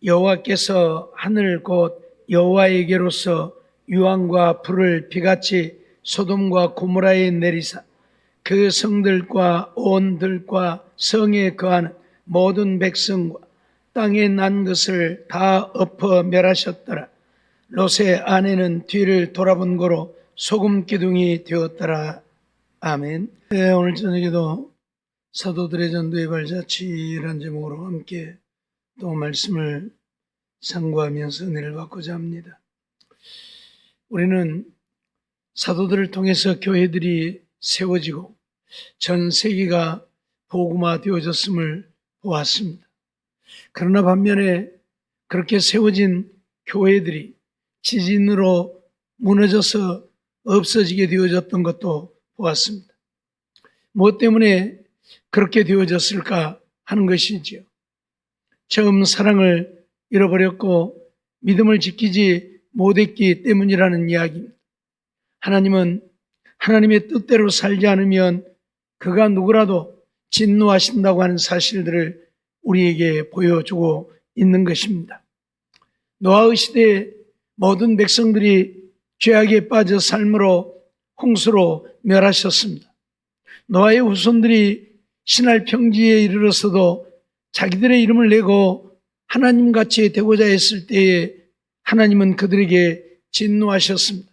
여호와께서 하늘 곧 여호와에게로서 유황과 불을 비같이 소돔과 고모라에 내리사 그 성들과 온 들과 성에 거하는 모든 백성과 땅에 난 것을 다 엎어 멸하셨더라. 롯의 아내는 뒤를 돌아본 고로 소금 기둥이 되었더라. 아멘. 네, 오늘 저녁에도 사도들의 전도의 발자취라는 제목으로 함께 또 말씀을 상고하면서 은혜를 받고자 합니다. 우리는 사도들을 통해서 교회들이 세워지고 전 세계가 복음화 되어졌음을 보았습니다. 그러나 반면에 그렇게 세워진 교회들이 지진으로 무너져서 없어지게 되어졌던 것도 보았습니다. 무엇 때문에 그렇게 되어졌을까 하는 것이지요. 처음 사랑을 잃어버렸고 믿음을 지키지 못했기 때문이라는 이야기입니다. 하나님은 하나님의 뜻대로 살지 않으면 그가 누구라도 진노하신다고 하는 사실들을 우리에게 보여주고 있는 것입니다. 노아의 시대에 모든 백성들이 죄악에 빠져 삶으로 홍수로 멸하셨습니다. 노아의 후손들이 신할 평지에 이르러서도 자기들의 이름을 내고 하나님같이 되고자 했을 때에 하나님은 그들에게 진노하셨습니다.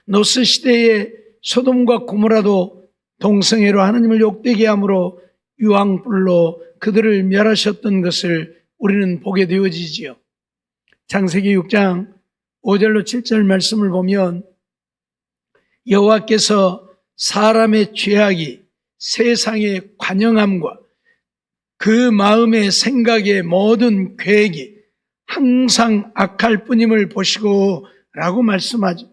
롯의 시대에 소돔과 고모라도 동성애로 하나님을 욕되게 함으로 유황불로 그들을 멸하셨던 것을 우리는 보게 되어지지요. 창세기 6장 5절로 7절 말씀을 보면 여호와께서 사람의 죄악이 세상의 관영함과 그 마음의 생각의 모든 계획이 항상 악할 뿐임을 보시고 라고 말씀하죠.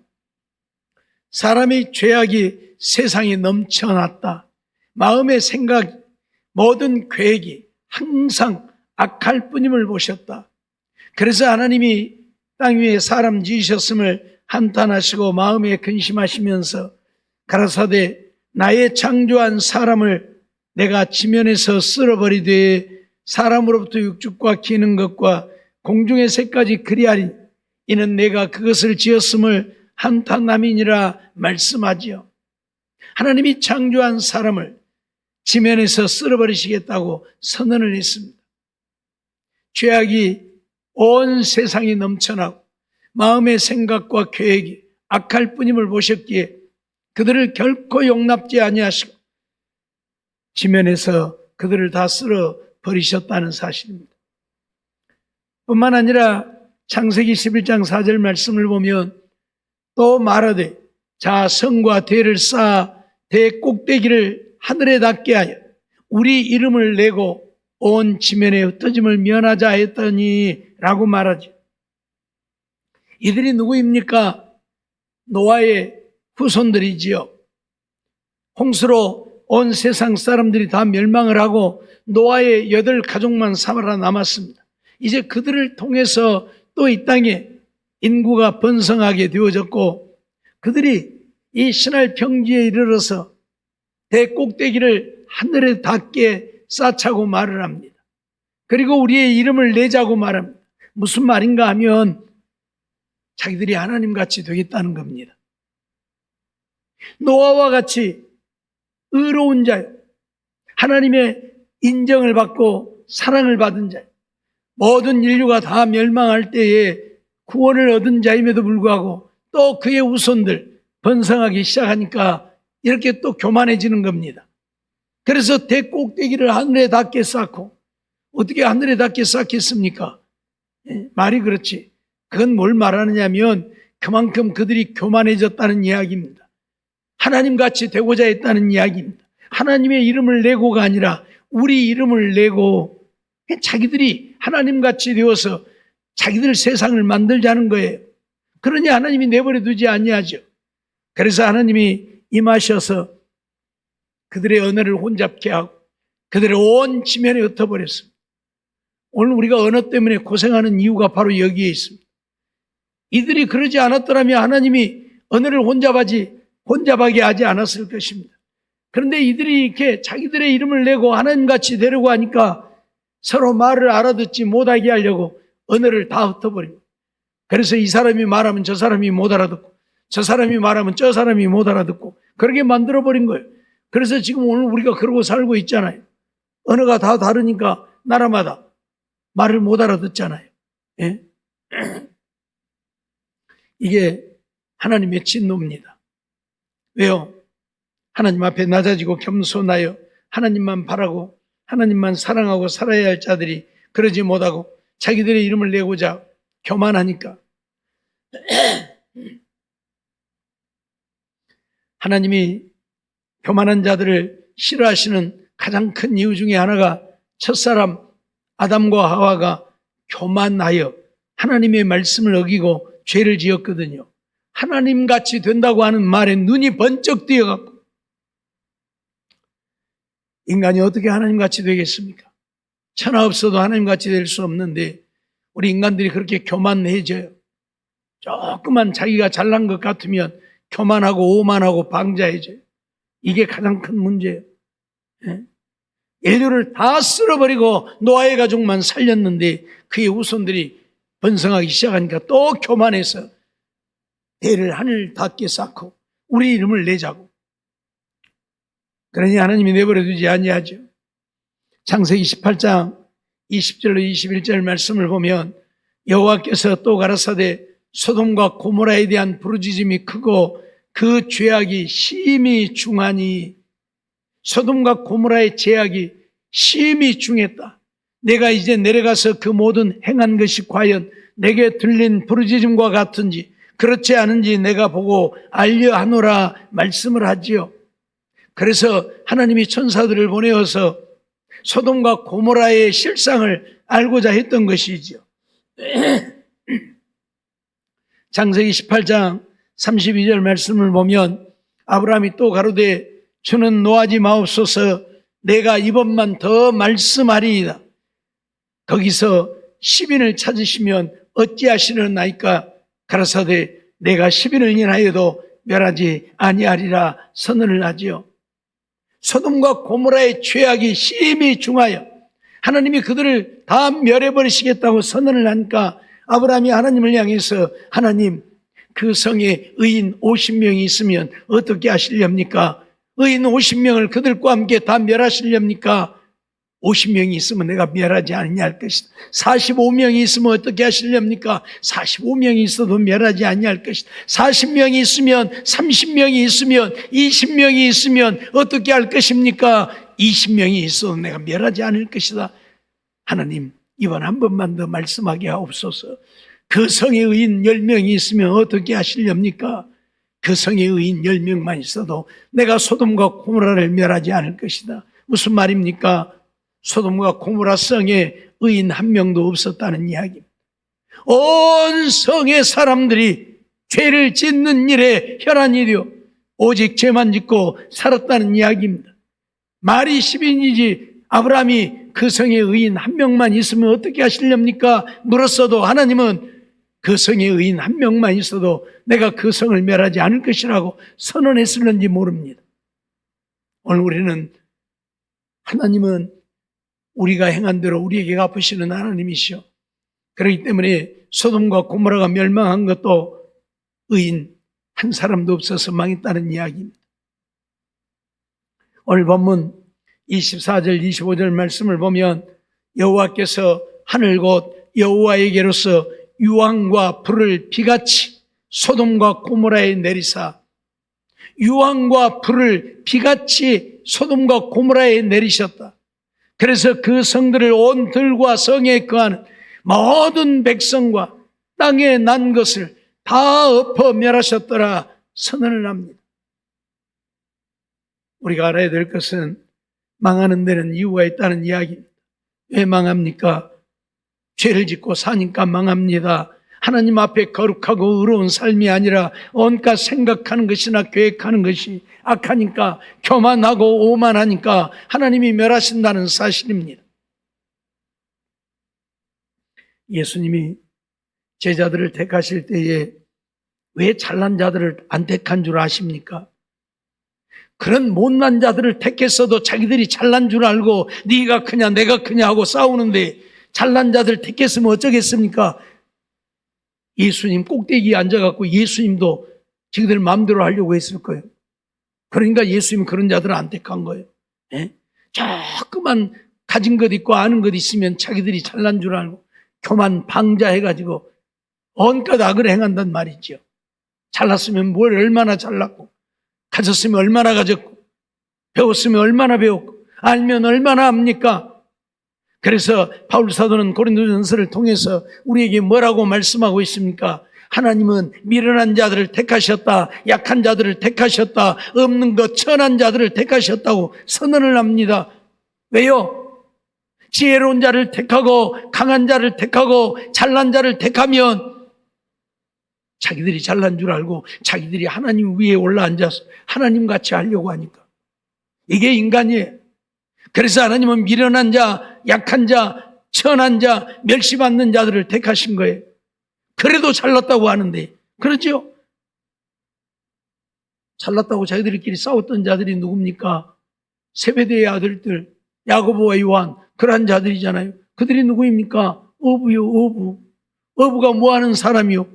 사람의 죄악이 세상에 넘쳐났다. 마음의 생각, 모든 계획이 항상 악할 뿐임을 보셨다. 그래서 하나님이 땅 위에 사람 지으셨음을 한탄하시고 마음에 근심하시면서 가라사대 나의 창조한 사람을 내가 지면에서 쓸어버리되 사람으로부터 육축과 기는 것과 공중의 새까지 그리하리 이는 내가 그것을 지었음을 한탄함이니라 말씀하지요. 하나님이 창조한 사람을 지면에서 쓸어버리시겠다고 선언을 했습니다. 죄악이 온 세상이 넘쳐나고 마음의 생각과 계획이 악할 뿐임을 보셨기에 그들을 결코 용납지 아니하시고 지면에서 그들을 다 쓸어버리셨다는 사실입니다. 뿐만 아니라 창세기 11장 4절 말씀을 보면 또 말하되 자 성과 대를 쌓아 대 꼭대기를 하늘에 닿게 하여 우리 이름을 내고 온 지면에 흩어짐을 면하자 했더니 라고 말하죠. 이들이 누구입니까? 노아의 후손들이지요. 홍수로 온 세상 사람들이 다 멸망을 하고 노아의 8가족만 살아남았습니다. 이제 그들을 통해서 또 이 땅에 인구가 번성하게 되어졌고 그들이 이 신할 평지에 이르러서 대꼭대기를 하늘에 닿게 쌓자고 말을 합니다. 그리고 우리의 이름을 내자고 말합니다. 무슨 말인가 하면 자기들이 하나님같이 되겠다는 겁니다. 노아와 같이 의로운 자요, 하나님의 인정을 받고 사랑을 받은 자요, 모든 인류가 다 멸망할 때에 구원을 얻은 자임에도 불구하고 또 그의 후손들 번성하기 시작하니까 이렇게 또 교만해지는 겁니다. 그래서 대꼭대기를 하늘에 닿게 쌓고, 어떻게 하늘에 닿게 쌓겠습니까? 말이 그렇지. 그건 뭘 말하느냐면 그만큼 그들이 교만해졌다는 이야기입니다. 하나님같이 되고자 했다는 이야기입니다. 하나님의 이름을 내고가 아니라 우리 이름을 내고 자기들이 하나님같이 되어서 자기들 세상을 만들자는 거예요. 그러니 하나님이 내버려 두지 아니하죠. 그래서 하나님이 임하셔서 그들의 언어를 혼잡케 하고 그들의 온 지면에 흩어버렸습니다. 오늘 우리가 언어 때문에 고생하는 이유가 바로 여기에 있습니다. 이들이 그러지 않았더라면 하나님이 언어를 혼잡하게 하지 않았을 것입니다. 그런데 이들이 이렇게 자기들의 이름을 내고 하나님같이 되려고 하니까 서로 말을 알아듣지 못하게 하려고 언어를 다 흩어버립니다. 그래서 이 사람이 말하면 저 사람이 못 알아듣고, 저 사람이 말하면 저 사람이 못 알아듣고, 그렇게 만들어버린 거예요. 그래서 지금 오늘 우리가 그러고 살고 있잖아요. 언어가 다 다르니까 나라마다 말을 못 알아듣잖아요. 예? 이게 하나님의 진노입니다. 왜요? 하나님 앞에 낮아지고 겸손하여 하나님만 바라고 하나님만 사랑하고 살아야 할 자들이 그러지 못하고 자기들의 이름을 내고자 교만하니까. 하나님이 교만한 자들을 싫어하시는 가장 큰 이유 중에 하나가 첫사람 아담과 하와가 교만하여 하나님의 말씀을 어기고 죄를 지었거든요. 하나님같이 된다고 하는 말에 눈이 번쩍 뜨여갖고, 인간이 어떻게 하나님같이 되겠습니까? 천하 없어도 하나님같이 될 수 없는데 우리 인간들이 그렇게 교만해져요. 조금만 자기가 잘난 것 같으면 교만하고 오만하고 방자해져요. 이게 가장 큰 문제예요. 인류를 다 쓸어버리고 노아의 가족만 살렸는데 그의 후손들이 번성하기 시작하니까 또 교만해서 대를 하늘 닿게 쌓고 우리 이름을 내자고. 그러니 하나님이 내버려 두지 아니하죠. 창세기 18장 20절로 21절 말씀을 보면 여호와께서 또 가라사대 소돔과 고모라에 대한 부르짖음이 크고 그 죄악이 심히 중하니, 소돔과 고모라의 죄악이 심히 중했다. 내가 이제 내려가서 그 모든 행한 것이 과연 내게 들린 부르짖음과 같은지 그렇지 않은지 내가 보고 알려하노라 말씀을 하지요. 그래서 하나님이 천사들을 보내어서 소돔과 고모라의 실상을 알고자 했던 것이지요. 창세기 18장 32절 말씀을 보면 아브라함이 또 가로되 주는 노하지 마옵소서, 내가 이번만 더 말씀하리이다. 거기서 10인을 찾으시면 어찌하시려나이까? 가라사대 내가 10인을 인하여도 멸하지 아니하리라 선언을 하지요. 소돔과 고모라의 죄악이 심히 중하여 하나님이 그들을 다 멸해버리시겠다고 선언을 하니까 아브라함이 하나님을 향해서 하나님, 그 성에 의인 50명이 있으면 어떻게 하시렵니까? 의인 50명을 그들과 함께 다 멸하시렵니까? 50명이 있으면 내가 멸하지 아니할 것이다. 45명이 있으면 어떻게 하시렵니까? 45명이 있어도 멸하지 아니할 것이다. 40명이 있으면, 30명이 있으면, 20명이 있으면 어떻게 할 것입니까? 20명이 있어도 내가 멸하지 않을 것이다. 하나님, 이번 한 번만 더 말씀하게 하옵소서. 그 성에 의인 10명이 있으면 어떻게 하시렵니까? 그 성에 의인 10명만 있어도 내가 소돔과 고모라를 멸하지 않을 것이다. 무슨 말입니까? 소돔과 고모라 성에 의인 한 명도 없었다는 이야기입니다. 온 성의 사람들이 죄를 짓는 일에 혈안이되어 오직 죄만 짓고 살았다는 이야기입니다. 말이 10인이지 아브라함이 그 성에 의인 한 명만 있으면 어떻게 하시렵니까? 물었어도 하나님은 그 성에 의인 한 명만 있어도 내가 그 성을 멸하지 않을 것이라고 선언했을는지 모릅니다. 오늘 우리는 하나님은 우리가 행한 대로 우리에게 갚으시는 하나님이시오. 그렇기 때문에 소돔과 고모라가 멸망한 것도 의인 한 사람도 없어서 망했다는 이야기입니다. 오늘 본문 24절 25절 말씀을 보면 여호와께서 하늘 곧 여호와에게로서 유황과 불을 비같이 소돔과 고모라에 내리사, 유황과 불을 비같이 소돔과 고모라에 내리셨다. 그래서 그 성들을 온 들과 성에 거하는 모든 백성과 땅에 난 것을 다 엎어 멸하셨더라 선언을 합니다. 우리가 알아야 될 것은 망하는 데는 이유가 있다는 이야기입니다. 왜 망합니까? 죄를 짓고 사니까 망합니다. 하나님 앞에 거룩하고 의로운 삶이 아니라 온갖 생각하는 것이나 계획하는 것이 악하니까, 교만하고 오만하니까 하나님이 멸하신다는 사실입니다. 예수님이 제자들을 택하실 때에 왜 잘난 자들을 안 택한 줄 아십니까? 그런 못난 자들을 택했어도 자기들이 잘난 줄 알고 네가 크냐 내가 크냐 하고 싸우는데, 잘난 자들 택했으면 어쩌겠습니까? 예수님 꼭대기에 앉아갖고 예수님도 자기들 마음대로 하려고 했을 거예요. 그러니까 예수님은 그런 자들을 안 택한 거예요. 예? 조그만 가진 것 있고 아는 것 있으면 자기들이 잘난 줄 알고 교만 방자해가지고 온갖 악을 행한단 말이죠. 잘났으면 뭘 얼마나 잘났고, 가졌으면 얼마나 가졌고, 배웠으면 얼마나 배웠고, 알면 얼마나 압니까? 그래서 바울 사도는 고린도전서를 통해서 우리에게 뭐라고 말씀하고 있습니까? 하나님은 미련한 자들을 택하셨다, 약한 자들을 택하셨다, 없는 것 천한 자들을 택하셨다고 선언을 합니다. 왜요? 지혜로운 자를 택하고 강한 자를 택하고 잘난 자를 택하면 자기들이 잘난 줄 알고 자기들이 하나님 위에 올라앉아서 하나님같이 하려고 하니까 이게 인간이에요. 그래서 하나님은 미련한 자, 약한 자, 천한 자, 멸시받는 자들을 택하신 거예요. 그래도 잘났다고 하는데 그렇죠? 잘났다고 자기들끼리 싸웠던 자들이 누굽니까? 세베대의 아들들 야고보와 요한, 그러한 자들이잖아요. 그들이 누구입니까? 어부요, 어부. 어부가 뭐 하는 사람이요?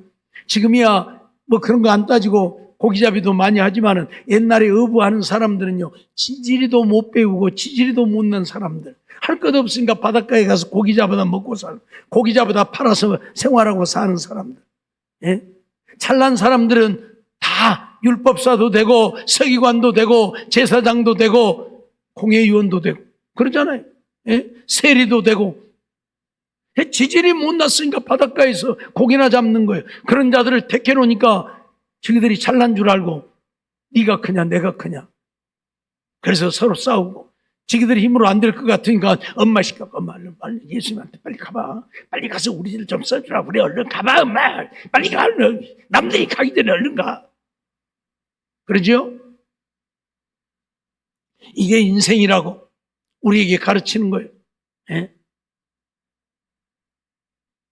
지금이야 뭐 그런 거 안 따지고 고기잡이도 많이 하지만은 옛날에 어부하는 사람들은요, 지지리도 못 배우고 지지리도 못난 사람들, 할 것 없으니까 바닷가에 가서 고기 잡아다 먹고 살고 고기 잡아다 팔아서 생활하고 사는 사람들. 예? 잘난 사람들은 다 율법사도 되고 서기관도 되고 제사장도 되고 공회의원도 되고 그러잖아요. 예? 세리도 되고. 지질이 못났으니까 바닷가에서 고기나 잡는 거예요. 그런 자들을 택해놓으니까 자기들이 잘난 줄 알고 네가 크냐 내가 크냐. 그래서 서로 싸우고 자기들이 힘으로 안 될 것 같으니까 엄마 시켜. 엄마 빨리 예수님한테 빨리 가봐. 빨리 가서 우리들 좀 써주라. 우리 얼른 가봐 엄마. 빨리 가. 얼른. 남들이 가기 전에 얼른 가. 그러죠? 이게 인생이라고 우리에게 가르치는 거예요. 예?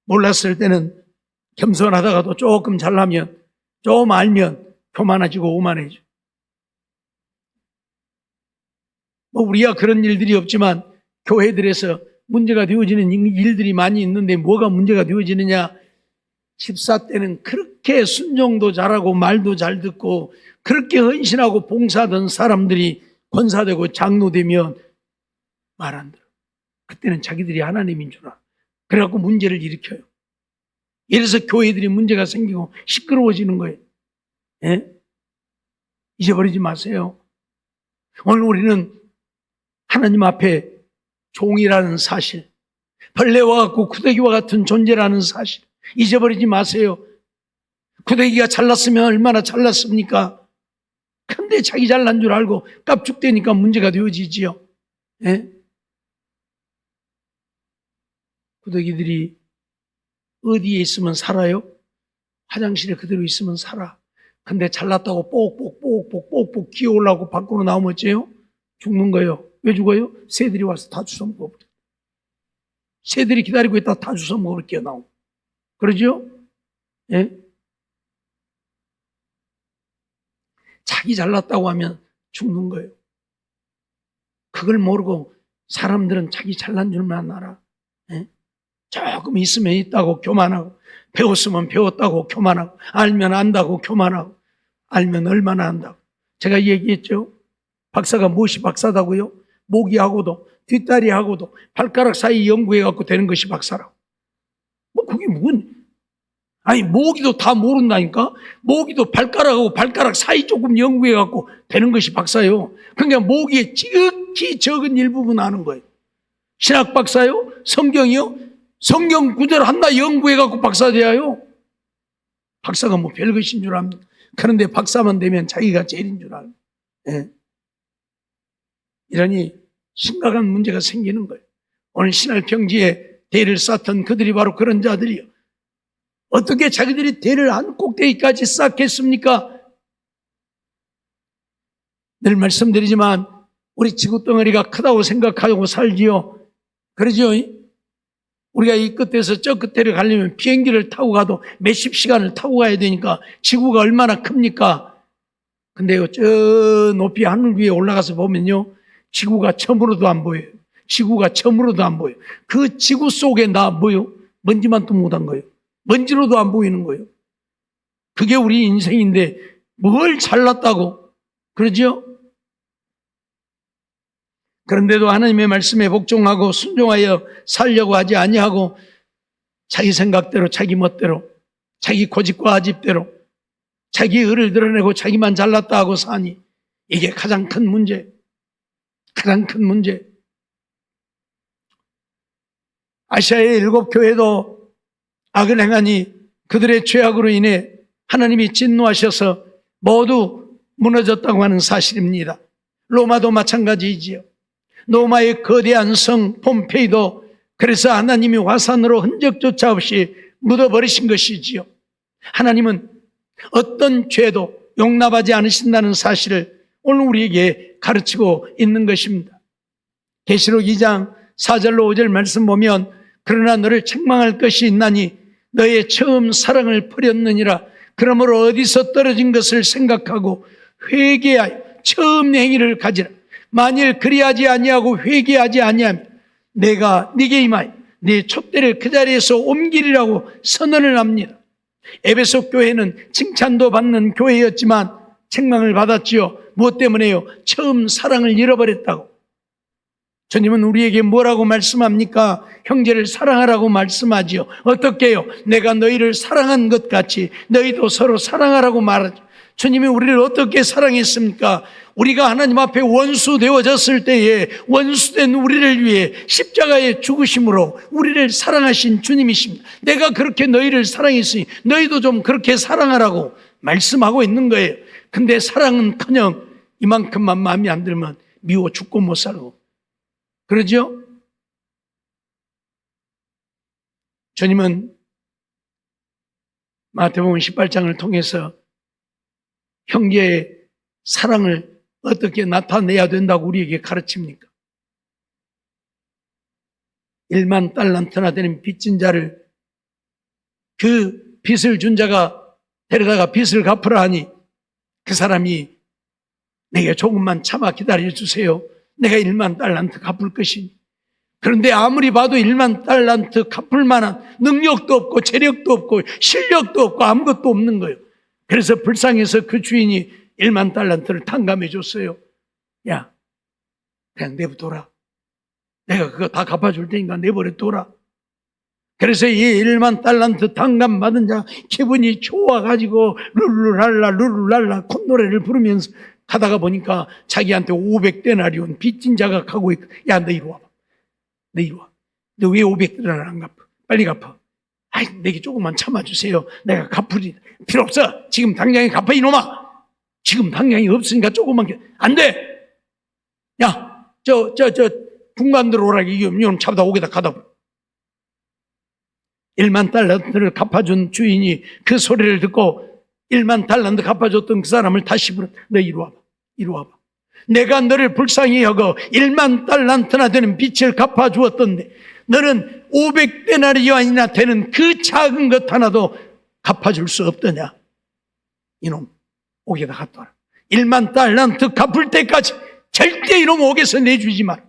몰랐을 때는 겸손하다가도 조금 잘나면, 좀 알면 교만해지고 오만해져. 뭐 우리야 그런 일들이 없지만 교회들에서 문제가 되어지는 일들이 많이 있는데 뭐가 문제가 되어지느냐? 집사 때는 그렇게 순종도 잘하고 말도 잘 듣고 그렇게 헌신하고 봉사하던 사람들이 권사되고 장로되면 말 안 들어. 그때는 자기들이 하나님인 줄 알아. 그래갖고 문제를 일으켜요. 이래서 교회들이 문제가 생기고 시끄러워지는 거예요. 예? 잊어버리지 마세요. 오늘 우리는 하나님 앞에 종이라는 사실, 벌레와 같고 구더기와 같은 존재라는 사실 잊어버리지 마세요. 구더기가 잘났으면 얼마나 잘났습니까? 근데 자기 잘난 줄 알고 깝죽대니까 문제가 되어지지요. 예? 구더기들이 어디에 있으면 살아요? 화장실에 그대로 있으면 살아. 근데 잘났다고 뽁뽁 기어올라고 밖으로 나오면 어째요? 죽는 거예요. 왜 죽어요? 새들이 와서 다 주워 먹어버려. 새들이 기다리고 있다가 다 주워 먹으러 끼어나오고. 그러죠? 예? 자기 잘났다고 하면 죽는 거예요. 그걸 모르고 사람들은 자기 잘난 줄만 알아. 예? 조금 있으면 있다고 교만하고, 배웠으면 배웠다고 교만하고, 알면 안다고 교만하고, 알면 얼마나 안다고. 제가 얘기했죠. 박사가 무엇이 박사다고요? 모기하고도 뒷다리하고도 발가락 사이 연구해갖고 되는 것이 박사라고. 뭐 그게 아니 모기도 다 모른다니까. 모기도 발가락하고 발가락 사이 조금 연구해갖고 되는 것이 박사요. 그러니까 모기의 지극히 적은 일부분 아는 거예요. 신학 박사요? 성경이요? 성경 구절 하나 연구해갖고 박사 돼야요. 박사가 뭐 별것인 줄 압니다. 그런데 박사만 되면 자기가 제일인 줄 알고. 예. 이러니 심각한 문제가 생기는 거예요. 오늘 신할평지에 대를 쌓던 그들이 바로 그런 자들이요. 어떻게 자기들이 대를 한 꼭대기까지 쌓겠습니까? 늘 말씀드리지만 우리 지구덩어리가 크다고 생각하고 살지요. 그러죠? 우리가 이 끝에서 저 끝에를 가려면 비행기를 타고 가도 몇십 시간을 타고 가야 되니까 지구가 얼마나 큽니까? 근데요, 저 높이 하늘 위에 올라가서 보면요, 지구가 처음으로도 안 보여요. 지구가 처음으로도 안 보여. 그 지구 속에 나 뭐요? 먼지만 또 못한 거예요. 먼지로도 안 보이는 거예요. 그게 우리 인생인데 뭘 잘났다고 그러죠? 그런데도 하나님의 말씀에 복종하고 순종하여 살려고 하지 아니하고 자기 생각대로 자기 멋대로 자기 고집과 아집대로 자기 의를 드러내고 자기만 잘났다 하고 사니 이게 가장 큰 문제. 가장 큰 문제. 아시아의 7교회도 악을 행하니 그들의 죄악으로 인해 하나님이 진노하셔서 모두 무너졌다고 하는 사실입니다. 로마도 마찬가지이지요. 로마의 거대한 성 폼페이도 그래서 하나님이 화산으로 흔적조차 없이 묻어버리신 것이지요. 하나님은 어떤 죄도 용납하지 않으신다는 사실을 오늘 우리에게 가르치고 있는 것입니다. 계시록 2장 4절로 5절 말씀 보면 그러나 너를 책망할 것이 있나니 너의 처음 사랑을 버렸느니라. 그러므로 어디서 떨어진 것을 생각하고 회개하여 처음 행위를 가지라. 만일 그리하지 아니하고 회개하지 아니하면 내가 네게 임하여 네 촛대를 그 자리에서 옮기리라고 선언을 합니다. 에베소 교회는 칭찬도 받는 교회였지만 책망을 받았지요. 무엇 때문에요? 처음 사랑을 잃어버렸다고. 주님은 우리에게 뭐라고 말씀합니까? 형제를 사랑하라고 말씀하지요. 어떻게 해요? 내가 너희를 사랑한 것 같이 너희도 서로 사랑하라고 말하죠. 주님이 우리를 어떻게 사랑했습니까? 우리가 하나님 앞에 원수 되어졌을 때에 원수된 우리를 위해 십자가에 죽으심으로 우리를 사랑하신 주님이십니다. 내가 그렇게 너희를 사랑했으니 너희도 좀 그렇게 사랑하라고 말씀하고 있는 거예요. 근데 사랑은커녕 이만큼만 마음에 안 들면 미워 죽고 못 살고 그러죠? 주님은 마태복음 18장을 통해서 형제의 사랑을 어떻게 나타내야 된다고 우리에게 가르칩니까? 1만 달란트나 되는 빚진 자를 그 빚을 준 자가 데려다가 빚을 갚으라 하니 그 사람이 내게 조금만 참아 기다려주세요. 내가 1만 달란트 갚을 것이니. 그런데 아무리 봐도 1만 달란트 갚을 만한 능력도 없고 재력도 없고 실력도 없고 아무것도 없는 거예요. 그래서 불쌍해서 그 주인이 1만 달란트를 탕감해 줬어요. 야, 그냥 내버려둬라. 내가 그거 다 갚아줄 테니까 내버려둬라. 그래서 이 1만 달란트 탕감 받은 자 기분이 좋아가지고 룰루랄라 콧노래를 부르면서 가다가 보니까 자기한테 500데나리온 빚진 자가 가고 있고, 야, 너 이리 와봐. 너 이리 와. 너 왜 500데나리온 안 갚아? 빨리 갚아. 아이, 내게 조금만 참아주세요. 내가 갚으리. 필요 없어. 지금 당장에 갚아, 이놈아. 지금 당장이 없으니까 조금만. 안 돼. 야, 군관들 오라게 이놈 잡아다 옥에다 가다. 1만 달란트를 갚아준 주인이 그 소리를 듣고 1만 달란트 갚아줬던 그 사람을 다시 부르. 너 이리 와봐. 이리 와봐. 내가 너를 불쌍히 여겨 1만 달란트나 되는 빚을 갚아주었던데 너는 500데나리온이나 되는 그 작은 것 하나도 갚아줄 수 없더냐. 이놈 옥에다 갖다 놔라. 1만 달란트 갚을 때까지 절대 이놈 옥에서 내주지 마라.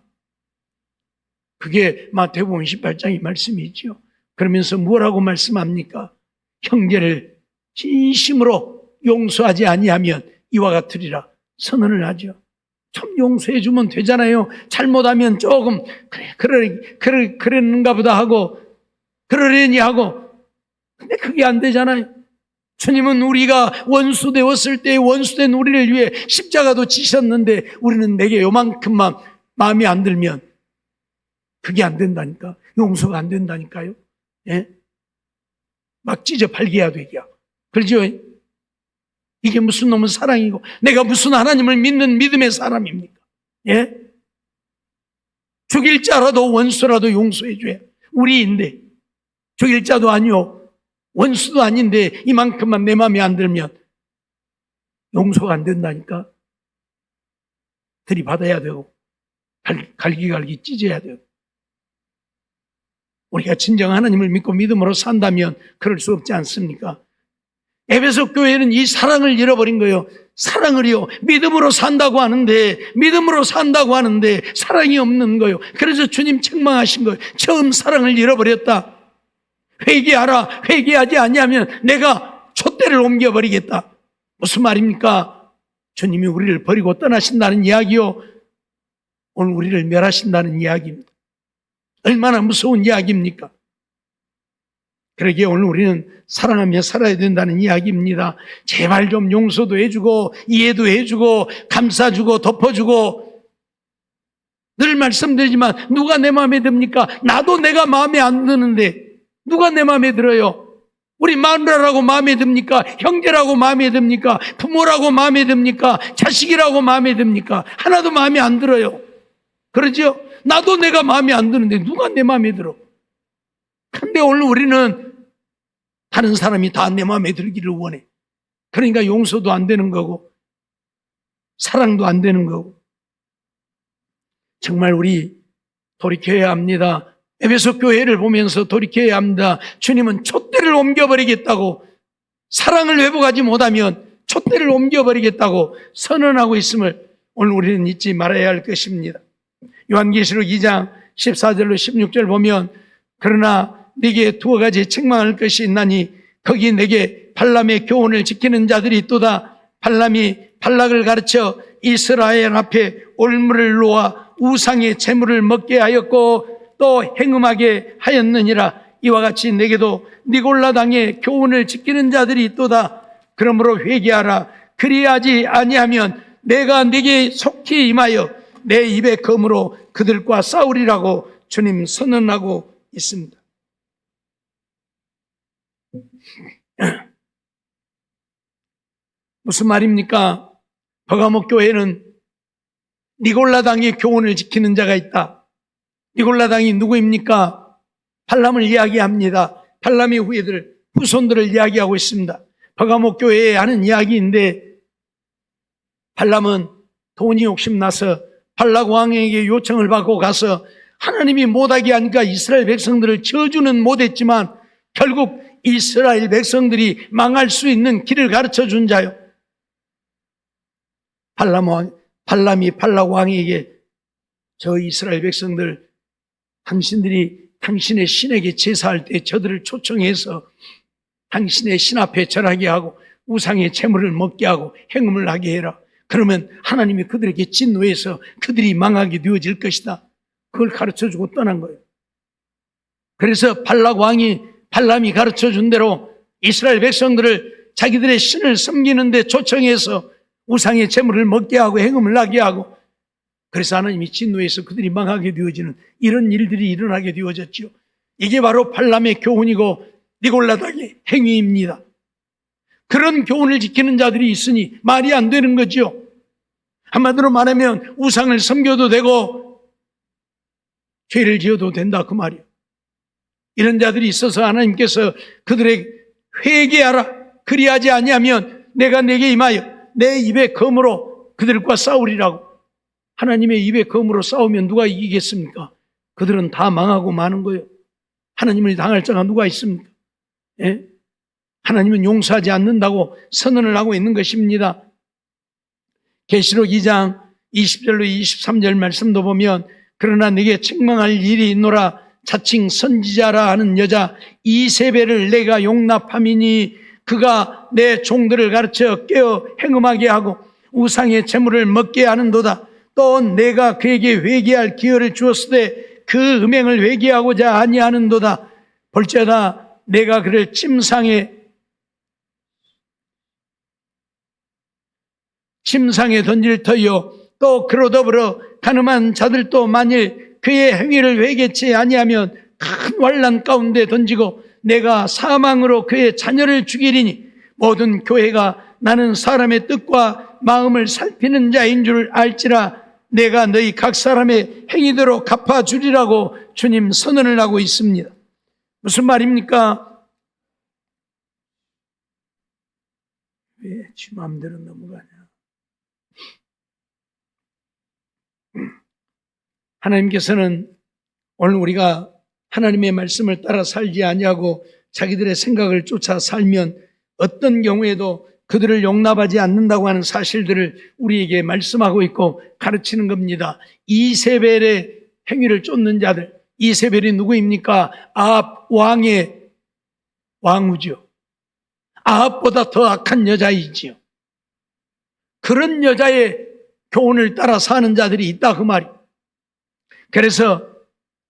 그게 마태복음 18장의 말씀이죠. 그러면서 뭐라고 말씀합니까? 형제를 진심으로 용서하지 아니하면 이와 같으리라 선언을 하죠. 참 용서해 주면 되잖아요. 잘못하면 조금 그랬는가 보다 하고 그러려니 하고, 근데 그게 안 되잖아요. 주님은 우리가 원수 되었을 때 원수된 우리를 위해 십자가도 지셨는데 우리는 내게 요만큼만 마음에 안 들면 그게 안 된다니까. 용서가 안 된다니까요. 예? 막 찢어 발겨야 되게. 그렇죠? 이게 무슨 놈의 사랑이고 내가 무슨 하나님을 믿는 믿음의 사람입니까? 예? 죽일 자라도 원수라도 용서해 줘야 우리인데, 죽일 자도 아니요 원수도 아닌데 이만큼만 내 마음에 안 들면 용서가 안 된다니까. 들이받아야 되고 갈기갈기 찢어야 되고. 우리가 진정 하나님을 믿고 믿음으로 산다면 그럴 수 없지 않습니까? 에베소 교회는 이 사랑을 잃어버린 거예요. 사랑을요, 믿음으로 산다고 하는데 사랑이 없는 거예요. 그래서 주님 책망하신 거예요. 처음 사랑을 잃어버렸다. 회개하라. 회개하지 아니하면 내가 촛대를 옮겨버리겠다. 무슨 말입니까? 주님이 우리를 버리고 떠나신다는 이야기요, 오늘 우리를 멸하신다는 이야기입니다. 얼마나 무서운 이야기입니까? 그러기에 오늘 우리는 사랑하며 살아야 된다는 이야기입니다. 제발 좀 용서도 해주고 이해도 해주고 감싸주고 덮어주고. 늘 말씀드리지만 누가 내 마음에 듭니까? 나도 내가 마음에 안 드는데 누가 내 마음에 들어요? 우리 마누라라고 마음에 듭니까? 형제라고 마음에 듭니까? 부모라고 마음에 듭니까? 자식이라고 마음에 듭니까? 하나도 마음에 안 들어요. 그러죠? 나도 내가 마음에 안 드는데 누가 내 마음에 들어? 근데 오늘 우리는 다른 사람이 다 내 마음에 들기를 원해. 그러니까 용서도 안 되는 거고 사랑도 안 되는 거고. 정말 우리 돌이켜야 합니다. 에베소 교회를 보면서 돌이켜야 합니다. 주님은 촛대를 옮겨버리겠다고, 사랑을 회복하지 못하면 촛대를 옮겨버리겠다고 선언하고 있음을 오늘 우리는 잊지 말아야 할 것입니다. 요한계시록 2장 14절로 16절 보면, 그러나 네게 두어 가지 책망할 것이 있나니 거기 내게 발람의 교훈을 지키는 자들이 있도다. 발람이 발락을 가르쳐 이스라엘 앞에 올무를 놓아 우상의 재물을 먹게 하였고 또 행음하게 하였느니라. 이와 같이 내게도 니골라 당의 교훈을 지키는 자들이 있도다. 그러므로 회개하라. 그리하지 아니하면 내가 네게 속히 임하여 내 입의 검으로 그들과 싸우리라고 주님 선언하고 있습니다. 무슨 말입니까? 버가모 교회는 니골라 당의 교훈을 지키는 자가 있다. 니골라 당이 누구입니까? 발람을 이야기합니다. 발람의 후손들을 이야기하고 있습니다. 버가모 교회에 하는 이야기인데, 발람은 돈이 욕심나서 발락 왕에게 요청을 받고 가서 하나님이 못하게 하니까 이스라엘 백성들을 저주는 못했지만 결국 이스라엘 백성들이 망할 수 있는 길을 가르쳐 준 자요. 발람이 발락 왕에게 저 이스라엘 백성들, 당신들이 당신의 신에게 제사할 때 저들을 초청해서 당신의 신 앞에 절하게 하고 우상의 제물을 먹게 하고 행음을 하게 해라. 그러면 하나님이 그들에게 진노해서 그들이 망하게 되어질 것이다. 그걸 가르쳐주고 떠난 거예요. 그래서 발락 왕이 발람이 가르쳐준 대로 이스라엘 백성들을 자기들의 신을 섬기는데 초청해서 우상의 제물을 먹게 하고 행음을 하게 하고, 그래서 하나님이 진노해서 그들이 망하게 되어지는 이런 일들이 일어나게 되어졌죠. 이게 바로 발람의 교훈이고 니골라 당의 행위입니다. 그런 교훈을 지키는 자들이 있으니 말이 안 되는 거죠. 한마디로 말하면 우상을 섬겨도 되고 죄를 지어도 된다, 그 말이에요. 이런 자들이 있어서 하나님께서 그들에게 회개하라. 그리하지 아니하면 내가 네게 임하여 내 입의 검으로 그들과 싸우리라고. 하나님의 입의 검으로 싸우면 누가 이기겠습니까? 그들은 다 망하고 마는 거예요. 하나님을 당할 자가 누가 있습니까? 예? 하나님은 용서하지 않는다고 선언을 하고 있는 것입니다. 계시록 2장 20절로 23절 말씀도 보면, 그러나 네게 책망할 일이 있노라. 자칭 선지자라 하는 여자 이세벨을 내가 용납함이니 그가 내 종들을 가르쳐 깨어 행음하게 하고 우상의 제물을 먹게 하는도다. 또 내가 그에게 회개할 기회를 주었으되 그 음행을 회개하고자 아니하는도다. 볼지어다 내가 그를 침상에 던질 터이요 또 그로 더불어 가늠한 자들도 만일 그의 행위를 회개치 아니하면 큰 환난 가운데 던지고 내가 사망으로 그의 자녀를 죽이리니 모든 교회가 나는 사람의 뜻과 마음을 살피는 자인 줄 알지라. 내가 너희 각 사람의 행위대로 갚아주리라고 주님 선언을 하고 있습니다. 무슨 말입니까? 왜 지 마음대로 넘어가냐? 하나님께서는 오늘 우리가 하나님의 말씀을 따라 살지 아니하고 자기들의 생각을 쫓아 살면 어떤 경우에도 그들을 용납하지 않는다고 하는 사실들을 우리에게 말씀하고 있고 가르치는 겁니다. 이세벨의 행위를 쫓는 자들, 이세벨이 누구입니까? 아합 왕의 왕후죠. 아합보다 더 악한 여자이지요. 그런 여자의 교훈을 따라 사는 자들이 있다 그 말이. 그래서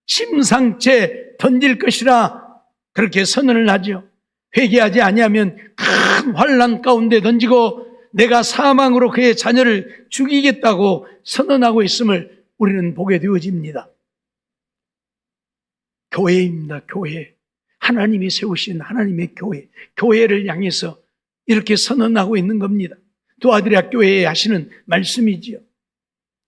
심상채 던질 것이라 그렇게 선언을 하죠. 회개하지 아니하면 큰 환난 가운데 던지고 내가 사망으로 그의 자녀를 죽이겠다고 선언하고 있음을 우리는 보게 되어집니다. 교회입니다. 교회. 하나님이 세우신 하나님의 교회. 교회를 향해서 이렇게 선언하고 있는 겁니다. 두아드리아 교회에 하시는 말씀이지요.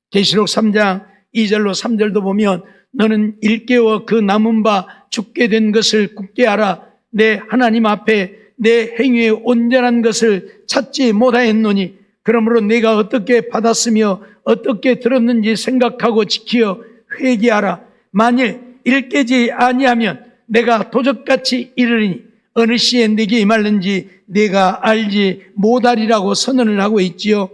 계시록 3장 2절로 3절도 보면 너는 일깨워 그 남은 바 죽게 된 것을 굳게 알아. 내 하나님 앞에 내 행위에 온전한 것을 찾지 못하였노니 그러므로 내가 어떻게 받았으며 어떻게 들었는지 생각하고 지키어 회개하라. 만일 일깨지 아니하면 내가 도적같이 이르리니 어느 시에 내게 임할는지 내가 알지 못하리라고 선언을 하고 있지요.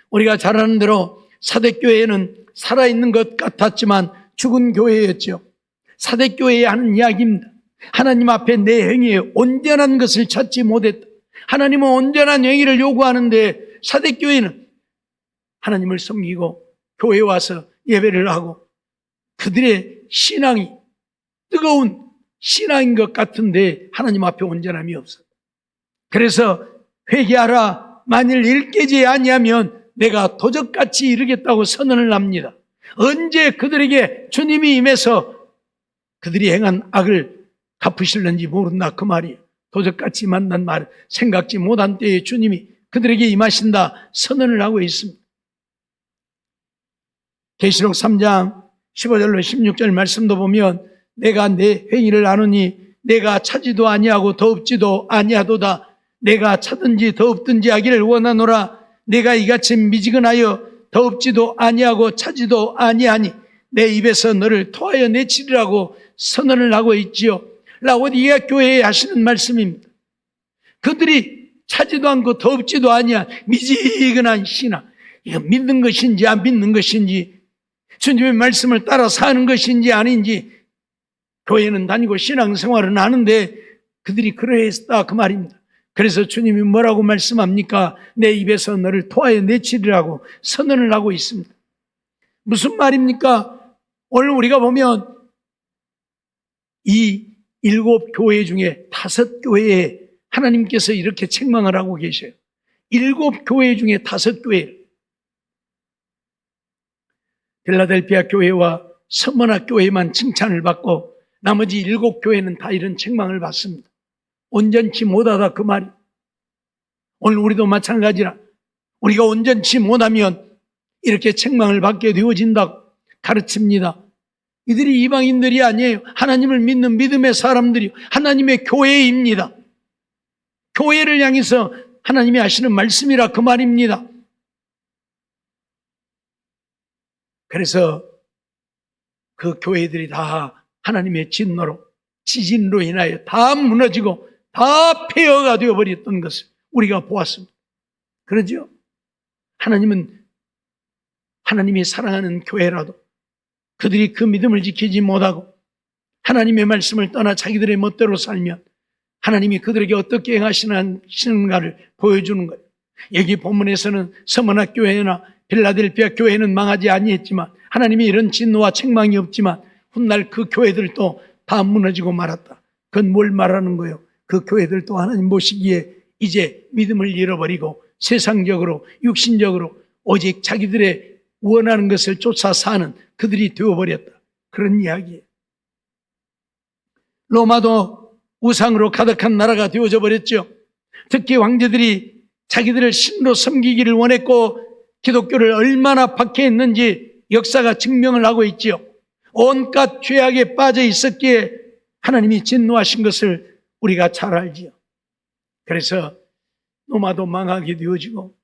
우리가 잘 아는 대로 사대교회는 살아있는 것 같았지만 죽은 교회였죠. 사대교회에 하는 이야기입니다. 하나님 앞에 내 행위에 온전한 것을 찾지 못했다. 하나님은 온전한 행위를 요구하는데 사대교회는 하나님을 섬기고 교회에 와서 예배를 하고 그들의 신앙이 뜨거운 신앙인 것 같은데 하나님 앞에 온전함이 없었다. 그래서 회개하라. 만일 일깨지 아니하면 내가 도적같이 이르겠다고 선언을 합니다. 언제 그들에게 주님이 임해서 그들이 행한 악을 갚으실는지 모른다 그 말이에요. 도적같이 만난 말, 생각지 못한 때에 주님이 그들에게 임하신다 선언을 하고 있습니다. 계시록 3장 15절로 16절 말씀도 보면 내가 내 행위를 아노니 내가 차지도 아니하고 더럽지도 아니하도다. 내가 차든지 더럽든지 하기를 원하노라. 내가 이같이 미지근하여 더럽지도 아니하고 차지도 아니하니 내 입에서 너를 토하여 내치리라고 선언을 하고 있지요. 라오디게아 교회에 하시는 말씀입니다. 그들이 차지도 않고 더럽지도 아니한 미지근한 신앙, 이거 믿는 것인지 안 믿는 것인지 주님의 말씀을 따라 사는 것인지 아닌지 교회는 다니고 신앙생활은 하는데 그들이 그러했다 그 말입니다. 그래서 주님이 뭐라고 말씀합니까? 내 입에서 너를 토하여 내치리라고 선언을 하고 있습니다. 무슨 말입니까? 오늘 우리가 보면 이 7교회 중에 5교회에 하나님께서 이렇게 책망을 하고 계셔요. 7교회 중에 5교회, 빌라델피아 교회와 서머나 교회만 칭찬을 받고 나머지 7교회는 다 이런 책망을 받습니다. 온전치 못하다 그 말이. 오늘 우리도 마찬가지라 우리가 온전치 못하면 이렇게 책망을 받게 되어진다고 가르칩니다. 이들이 이방인들이 아니에요. 하나님을 믿는 믿음의 사람들이 하나님의 교회입니다. 교회를 향해서 하나님이 하시는 말씀이라 그 말입니다. 그래서 그 교회들이 다 하나님의 진노로 지진으로 인하여 다 무너지고 다 폐허가 되어버렸던 것을 우리가 보았습니다. 그러죠? 하나님은 하나님이 사랑하는 교회라도 그들이 그 믿음을 지키지 못하고 하나님의 말씀을 떠나 자기들의 멋대로 살면 하나님이 그들에게 어떻게 행하시는가를 보여주는 거예요. 여기 본문에서는 서머나 교회나 빌라델피아 교회는 망하지 아니했지만 하나님이 이런 진노와 책망이 없지만 훗날 그 교회들도 다 무너지고 말았다. 그건 뭘 말하는 거예요? 그 교회들도 하나님 보시기에 이제 믿음을 잃어버리고 세상적으로 육신적으로 오직 자기들의 원하는 것을 쫓아 사는 그들이 되어버렸다. 그런 이야기예요. 로마도 우상으로 가득한 나라가 되어져 버렸죠. 특히 황제들이 자기들을 신으로 섬기기를 원했고 기독교를 얼마나 박해했는지 역사가 증명을 하고 있지요. 온갖 죄악에 빠져 있었기에 하나님이 진노하신 것을 우리가 잘 알지요. 그래서 로마도 망하게 되어지고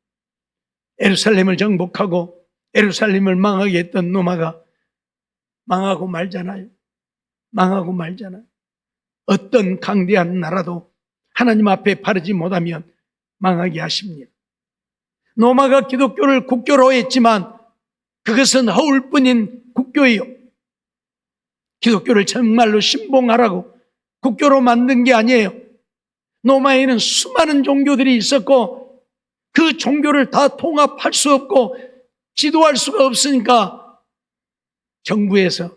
예루살렘을 정복하고 예루살렘을 망하게 했던 로마가 망하고 말잖아요. 망하고 말잖아요. 어떤 강대한 나라도 하나님 앞에 바르지 못하면 망하게 하십니다. 로마가 기독교를 국교로 했지만 그것은 허울뿐인 국교예요. 기독교를 정말로 신봉하라고 국교로 만든 게 아니에요. 로마에는 수많은 종교들이 있었고 그 종교를 다 통합할 수 없고 지도할 수가 없으니까 정부에서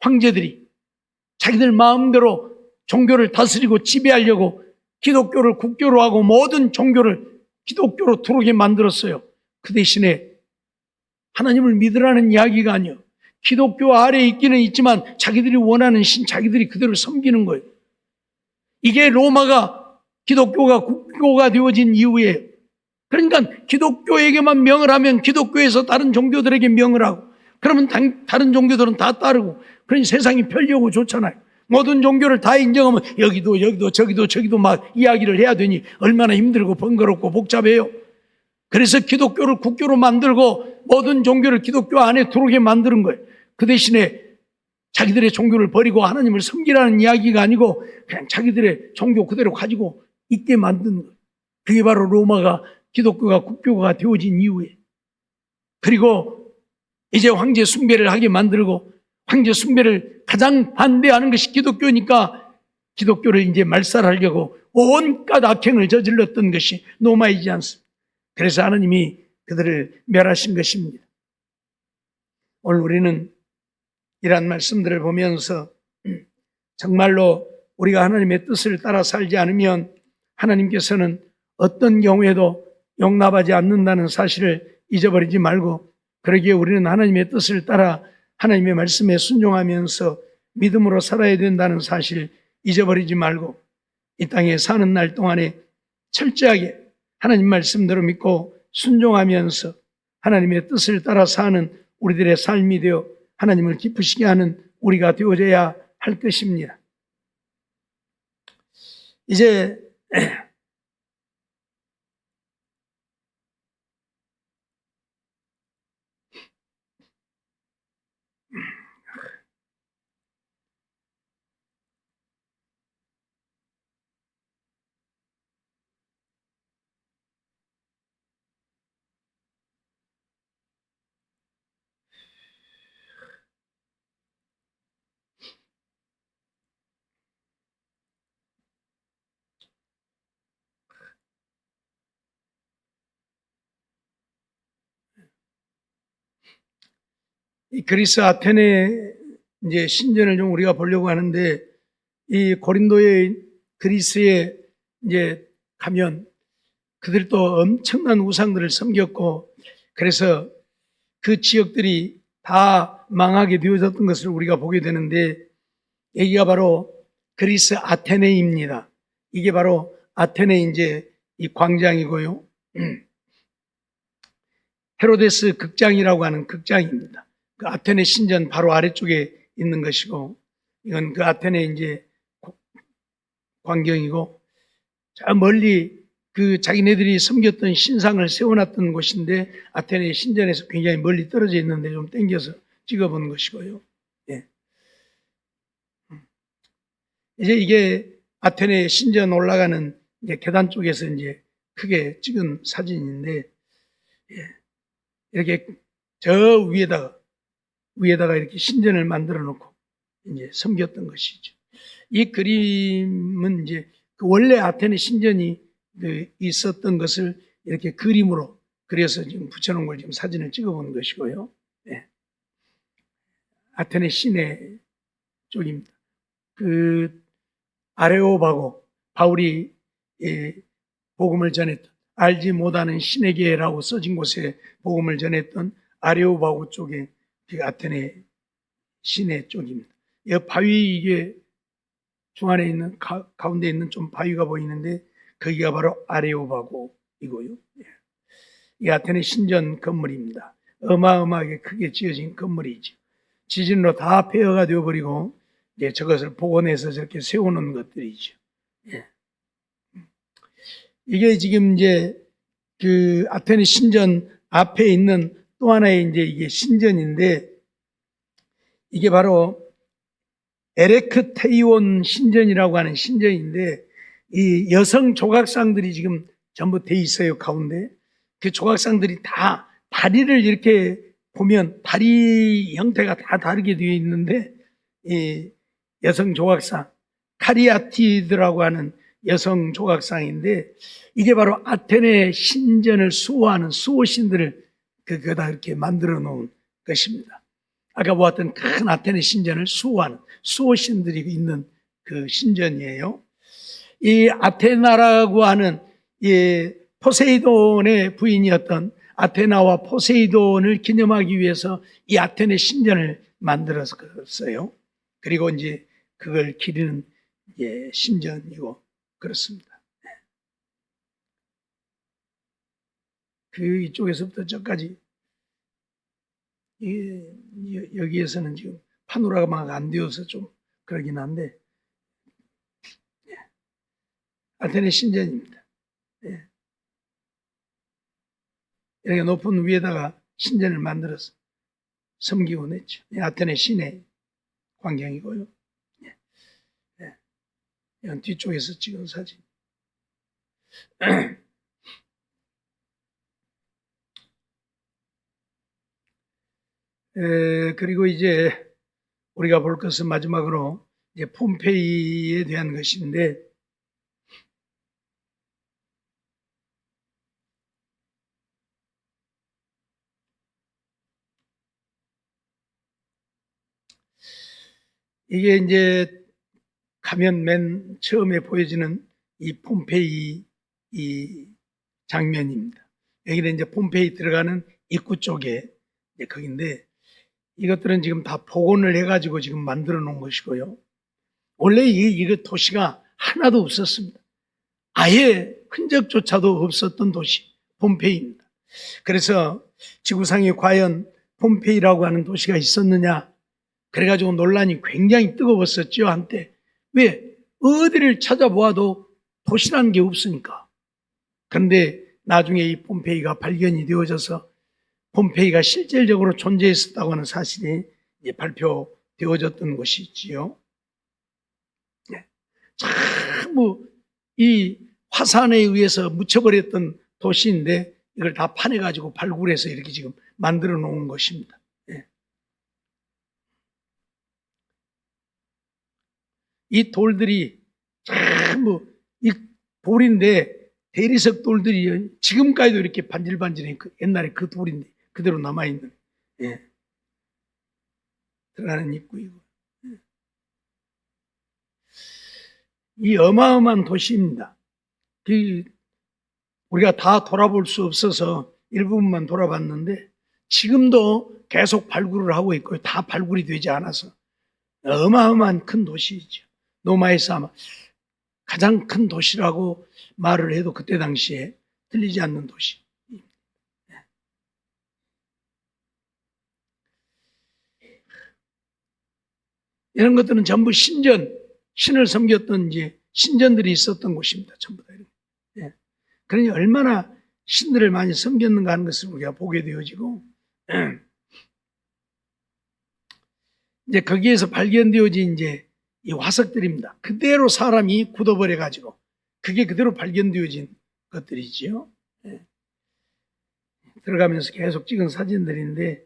황제들이 자기들 마음대로 종교를 다스리고 지배하려고 기독교를 국교로 하고 모든 종교를 기독교로 들어오게 만들었어요. 그 대신에 하나님을 믿으라는 이야기가 아니에요. 기독교 아래에 있기는 있지만 자기들이 원하는 신 자기들이 그대로 섬기는 거예요. 이게 로마가 기독교가 국교가 되어진 이유예요. 그러니까 기독교에게만 명을 하면 기독교에서 다른 종교들에게 명을 하고 그러면 다른 종교들은 다 따르고 그러니 세상이 편리하고 좋잖아요. 모든 종교를 다 인정하면 여기도 저기도 막 이야기를 해야 되니 얼마나 힘들고 번거롭고 복잡해요. 그래서 기독교를 국교로 만들고 모든 종교를 기독교 안에 들어오게 만드는 거예요. 그 대신에 자기들의 종교를 버리고 하나님을 섬기라는 이야기가 아니고 그냥 자기들의 종교 그대로 가지고 있게 만든 거예요. 그게 바로 로마가 기독교가 국교가 되어진 이유예요. 그리고 이제 황제 숭배를 하게 만들고 황제 숭배를 가장 반대하는 것이 기독교니까 기독교를 이제 말살하려고 온갖 악행을 저질렀던 것이 로마이지 않습니다. 그래서 하나님이 그들을 멸하신 것입니다. 오늘 우리는 이러한 말씀들을 보면서 정말로 우리가 하나님의 뜻을 따라 살지 않으면 하나님께서는 어떤 경우에도 용납하지 않는다는 사실을 잊어버리지 말고 그러기에 우리는 하나님의 뜻을 따라 하나님의 말씀에 순종하면서 믿음으로 살아야 된다는 사실 잊어버리지 말고 이 땅에 사는 날 동안에 철저하게 하나님 말씀대로 믿고 순종하면서 하나님의 뜻을 따라 사는 우리들의 삶이 되어 하나님을 기쁘시게 하는 우리가 되어져야 할 것입니다. 이제 이 그리스 아테네 이제 신전을 좀 우리가 보려고 하는데 이 고린도의 그리스에 이제 가면 그들도 엄청난 우상들을 섬겼고 그래서 그 지역들이 다 망하게 되어졌던 것을 우리가 보게 되는데 여기가 바로 그리스 아테네입니다. 이게 바로 아테네 이제 이 광장이고요. 헤로데스 극장이라고 하는 극장입니다. 그 아테네 신전 바로 아래쪽에 있는 것이고 이건 그 아테네 이제 광경이고 저 멀리 그 자기네들이 섬겼던 신상을 세워놨던 곳인데 아테네 신전에서 굉장히 멀리 떨어져 있는데 좀 땡겨서 찍어본 것이고요. 예. 이제 이게 아테네 신전 올라가는 이제 계단 쪽에서 이제 크게 찍은 사진인데 예. 이렇게 저 위에다가 이렇게 신전을 만들어 놓고 이제 섬겼던 것이죠. 이 그림은 이제 그 원래 아테네 신전이 있었던 것을 이렇게 그림으로 그려서 지금 붙여놓은 걸 지금 사진을 찍어본 것이고요. 네. 아테네 시내 쪽입니다. 그 아레오바고 바울이 복음을 전했던 알지 못하는 신에게라고 써진 곳에 복음을 전했던 아레오바고 쪽에 그 아테네 시내 쪽입니다. 이 바위 이게 중앙에 있는 가운데 있는 좀 바위가 보이는데 거기가 바로 아레오바고이고요. 이 아테네 신전 건물입니다. 어마어마하게 크게 지어진 건물이죠. 지진으로 다 폐허가 되어버리고 이제 저것을 복원해서 저렇게 세워놓은 것들이죠. 예. 이게 지금 이제 그 아테네 신전 앞에 있는 또 하나의 이제 이게 신전인데 이게 바로 에레크테이온 신전이라고 하는 신전인데 이 여성 조각상들이 지금 전부 돼 있어요, 가운데. 그 조각상들이 다 다리를 이렇게 보면 다리 형태가 다 다르게 되어 있는데, 이 여성 조각상, 카리아티드라고 하는 여성 조각상인데, 이게 바로 아테네 신전을 수호하는 수호신들을 그거다 이렇게 만들어 놓은 것입니다. 아까 보았던 큰 아테네 신전을 수호하는 수호신들이 있는 그 신전이에요. 이 아테나라고 하는 이 포세이돈의 부인이었던 아테나와 포세이돈을 기념하기 위해서 이 아테네 신전을 만들었어요. 그리고 이제 그걸 기리는 신전이고 그렇습니다. 그 이쪽에서부터 저까지 여기에서는 지금 파노라마가 안 되어서 좀 그러긴 한데 아테네 신전입니다. 이렇게 높은 위에다가 신전을 만들어서 섬기곤 했죠. 아테네 시내 광경이고요. 이건 뒤쪽에서 찍은 사진. 그리고 이제 우리가 볼 것은 마지막으로 이제 폼페이에 대한 것인데, 이게 이제 가면 맨 처음에 보여지는 이 폼페이 이 장면입니다. 여기는 이제 폼페이 들어가는 입구 쪽에 이제 거긴데, 이것들은 지금 다 복원을 해가지고 지금 만들어 놓은 것이고요. 원래 이 도시가 하나도 없었습니다. 아예 흔적조차도 없었던 도시, 폼페이입니다. 그래서 지구상에 과연 폼페이라고 하는 도시가 있었느냐? 그래가지고 논란이 굉장히 뜨거웠었죠, 한때. 왜? 어디를 찾아보아도 도시라는 게 없으니까. 그런데 나중에 이 폼페이가 발견이 되어져서 폼페이가 실질적으로 존재했었다고 하는 사실이 이제 발표되어졌던 것이지요. 전부 이 화산에 의해서 묻혀버렸던 도시인데 이걸 다 파내가지고 발굴해서 이렇게 지금 만들어 놓은 것입니다. 이 돌들이 전부 이 돌인데 대리석 돌들이 지금까지도 이렇게 반질반질해. 옛날에 그 돌인데 그대로 남아있는 들어가는 입구이고. 이 어마어마한 도시입니다. 우리가 다 돌아볼 수 없어서 일부분만 돌아봤는데 지금도 계속 발굴을 하고 있고 다 발굴이 되지 않아서 어마어마한 큰 도시이죠. 노마에서 아마 가장 큰 도시라고 말을 해도 그때 당시에 틀리지 않는 도시. 이런 것들은 전부 신을 섬겼던 이제 신전들이 있었던 곳입니다. 전부 다. 그러니 얼마나 신들을 많이 섬겼는가 하는 것을 우리가 보게 되어지고, 이제 거기에서 발견되어진 이제 이 화석들입니다. 그대로 사람이 굳어버려가지고, 그게 그대로 발견되어진 것들이지요. 들어가면서 계속 찍은 사진들인데,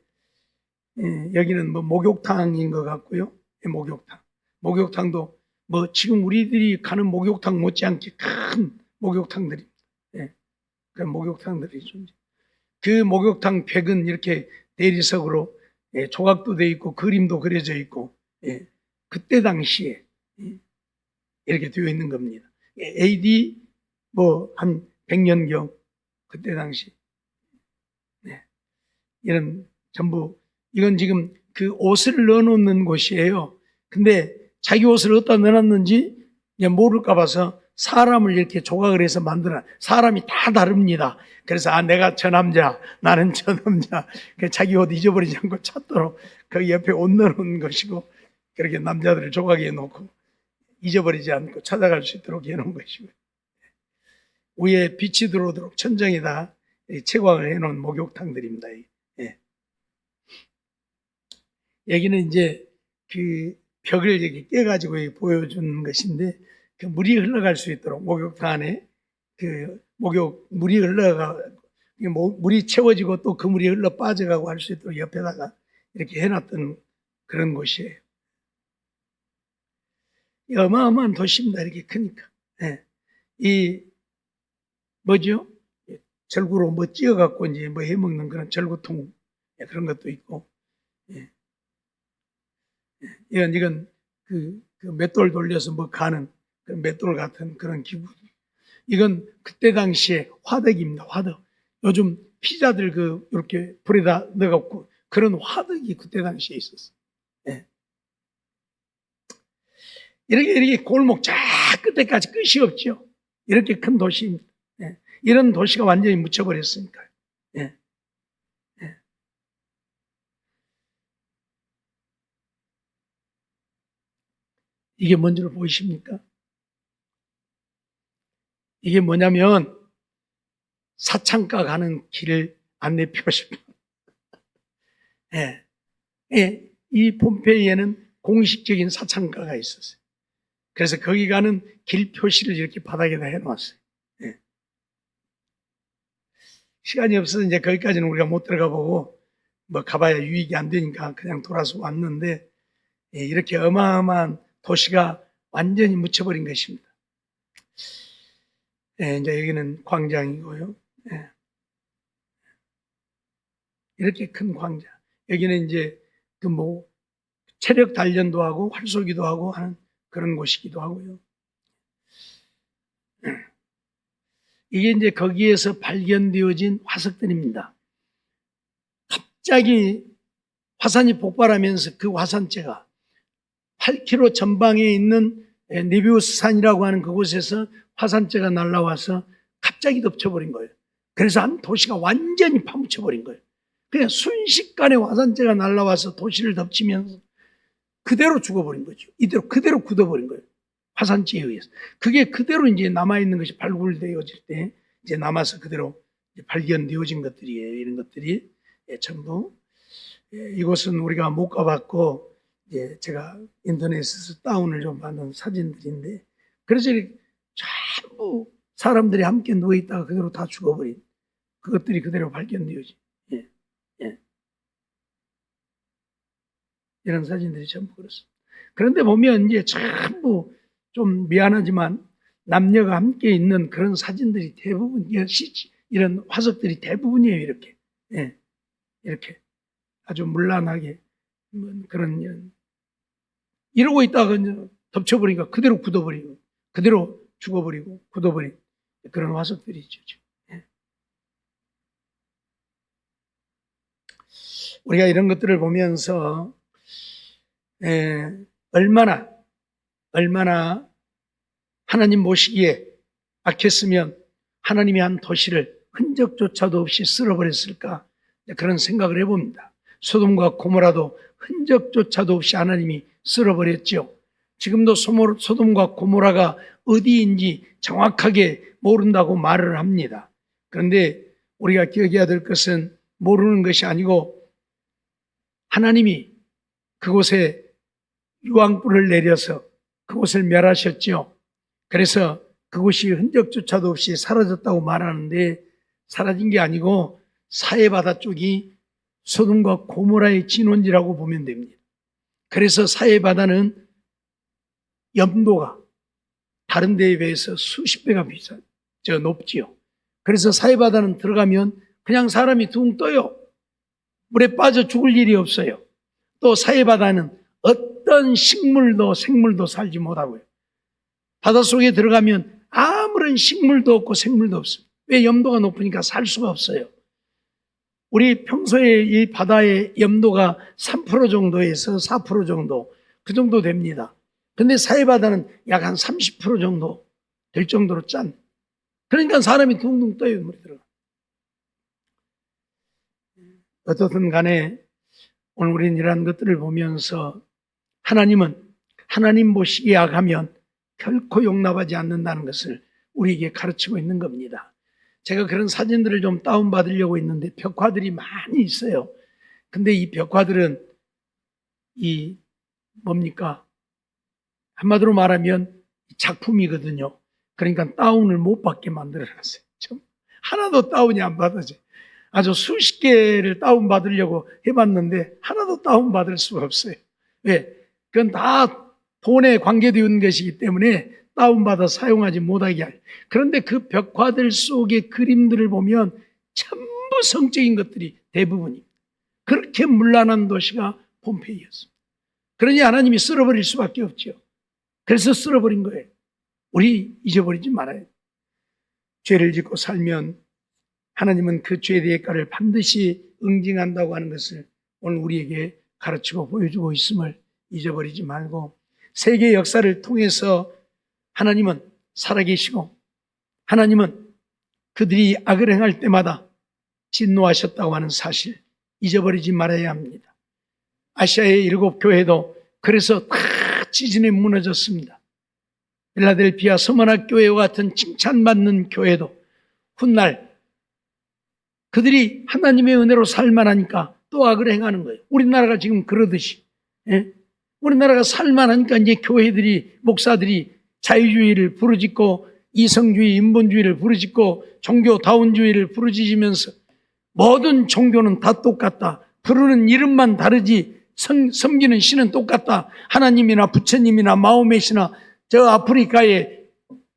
여기는 뭐 목욕탕인 것 같고요. 목욕탕. 목욕탕도 뭐 지금 우리들이 가는 목욕탕 못지않게 큰 목욕탕들입니다. 그 목욕탕들이 존재. 그 목욕탕 벽은 이렇게 대리석으로 조각도 되어 있고 그림도 그려져 있고 그때 당시에 이렇게 되어 있는 겁니다. AD 뭐 한 100년경 그때 당시 이런 전부 이건 지금 그 옷을 넣어놓는 곳이에요. 근데 자기 옷을 어디다 넣어놨는지 모를까 봐서 사람을 이렇게 조각을 해서 만드는 사람이 다 다릅니다. 그래서 내가 저 남자, 나는 저 남자. 자기 옷 잊어버리지 않고 찾도록 그 옆에 옷 넣어놓은 것이고 그렇게 남자들을 조각해 놓고 잊어버리지 않고 찾아갈 수 있도록 해놓은 것이고 위에 빛이 들어오도록 천장에다 채광을 해놓은 목욕탕들입니다. 여기는 이제 그 벽을 이렇게 깨가지고 보여주는 것인데 그 물이 흘러갈 수 있도록 목욕탕 안에 그 물이 흘러가 물이 채워지고 또 그 물이 흘러 빠져가고 할 수 있도록 옆에다가 이렇게 해놨던 그런 곳이에요. 어마어마한 도시입니다. 이렇게 크니까. 예. 이 뭐죠? 절구로 뭐 찧어갖고 이제 뭐 해먹는 그런 절구통 그런 것도 있고. 예. 이건 그 맷돌 돌려서 뭐 가는 그 맷돌 같은 그런 기구. 이건 그때 당시에 화덕입니다. 화덕. 요즘 피자들 이렇게 불에다 넣어갖고 그런 화덕이 그때 당시에 있었어요. 예. 이렇게 골목 쫙 끝에까지 끝이 없죠. 이렇게 큰 도시입니다. 예. 이런 도시가 완전히 묻혀버렸으니까요. 예. 예. 이게 뭔지를 보이십니까? 이게 뭐냐면 사창가 가는 길을 안내표십니다. 예. 예. 이 폼페이에는 공식적인 사창가가 있었어요. 그래서 거기 가는 길 표시를 이렇게 바닥에다 해놓았어요. 예. 시간이 없어서 이제 거기까지는 우리가 못 들어가 보고 뭐 가봐야 유익이 안 되니까 그냥 돌아서 왔는데, 예, 이렇게 어마어마한 도시가 완전히 묻혀버린 것입니다. 예, 이제 여기는 광장이고요. 예. 이렇게 큰 광장. 여기는 이제 체력 단련도 하고 활쏘기도 하고 하는 그런 곳이기도 하고요. 이게 이제 거기에서 발견되어진 화석들입니다. 갑자기 화산이 폭발하면서 그 화산재가 8km 전방에 있는 네비우스 산이라고 하는 그곳에서 화산재가 날아와서 갑자기 덮쳐버린 거예요. 그래서 한 도시가 완전히 파묻혀버린 거예요. 그냥 순식간에 화산재가 날아와서 도시를 덮치면서 그대로 죽어버린 거죠. 이대로 그대로 굳어버린 거예요. 화산재에 의해서. 그게 그대로 이제 남아있는 것이 발굴되어질 때 이제 남아서 그대로 발견되어진 것들이에요. 이런 것들이 전부. 이곳은 우리가 못 가봤고, 제가 인터넷에서 다운을 좀 받은 사진들인데, 그래서 전부 사람들이 함께 누워있다가 그대로 다 죽어버린 그것들이 그대로 발견되어진. 이런 사진들이 전부 그렇습니다. 그런데 보면 이제 전부 좀 미안하지만 남녀가 함께 있는 그런 사진들이 대부분, 이런 화석들이 대부분이에요. 이렇게. 예. 이렇게 아주 문란하게 그런 이러고 있다가 덮쳐버리니까 그대로 굳어버리고 그대로 죽어버리고 굳어버린 그런 화석들이 있죠. 예. 우리가 이런 것들을 보면서 얼마나 하나님 보시기에 악했으면 하나님이 한 도시를 흔적조차도 없이 쓸어버렸을까, 그런 생각을 해봅니다. 소돔과 고모라도 흔적조차도 없이 하나님이 쓸어버렸죠. 지금도 소돔과 고모라가 어디인지 정확하게 모른다고 말을 합니다. 그런데 우리가 기억해야 될 것은 모르는 것이 아니고 하나님이 그곳에 유황불을 내려서 그곳을 멸하셨죠. 그래서 그곳이 흔적조차도 없이 사라졌다고 말하는데, 사라진 게 아니고 사해바다 쪽이 소돔과 고모라의 진원지라고 보면 됩니다. 그래서 사해바다는 염도가 다른 데에 비해서 수십 배가 높지요. 그래서 사해바다는 들어가면 그냥 사람이 둥 떠요. 물에 빠져 죽을 일이 없어요. 또 사해바다는 어떤 식물도 생물도 살지 못하고요. 바닷속에 들어가면 아무런 식물도 없고 생물도 없습니다. 왜? 염도가 높으니까 살 수가 없어요. 우리 평소에 이 바다의 염도가 3% 정도에서 4% 정도, 그 정도 됩니다. 근데 사해바다는 약 한 30% 정도 될 정도로 짠. 그러니까 사람이 둥둥 떠요, 물에 들어가. 어떻든 간에 오늘 우리는 이러한 것들을 보면서 하나님 보시기에 악하면 결코 용납하지 않는다는 것을 우리에게 가르치고 있는 겁니다. 제가 그런 사진들을 좀 다운받으려고 했는데 벽화들이 많이 있어요. 근데 이 벽화들은 뭡니까? 한마디로 말하면 작품이거든요. 그러니까 다운을 못 받게 만들어놨어요. 하나도 다운이 안 받아져요. 아주 수십 개를 다운 받으려고 해봤는데 하나도 다운 받을 수가 없어요. 왜? 그건 다 돈에 관계되어 있는 것이기 때문에 다운받아 사용하지 못하게 할. 그런데 그 벽화들 속의 그림들을 보면 전부 성적인 것들이 대부분입니다. 그렇게 문란한 도시가 폼페이였습니다. 그러니 하나님이 쓸어버릴 수밖에 없죠. 그래서 쓸어버린 거예요. 우리 잊어버리지 말아요. 죄를 짓고 살면 하나님은 그 죄의 대가를 반드시 응징한다고 하는 것을 오늘 우리에게 가르치고 보여주고 있음을 잊어버리지 말고, 세계 역사를 통해서 하나님은 살아계시고 하나님은 그들이 악을 행할 때마다 진노하셨다고 하는 사실 잊어버리지 말아야 합니다. 아시아의 7 교회도 그래서 다 지진에 무너졌습니다. 필라델피아 서머나 교회와 같은 칭찬받는 교회도 훗날 그들이 하나님의 은혜로 살만하니까 또 악을 행하는 거예요. 우리나라가 지금 그러듯이, 우리나라가 살만하니까 이제 교회들이, 목사들이 자유주의를 부르짖고 이성주의, 인본주의를 부르짖고 종교다운주의를 부르짖으면서 모든 종교는 다 똑같다. 부르는 이름만 다르지 섬기는 신은 똑같다. 하나님이나 부처님이나 마호메시나 저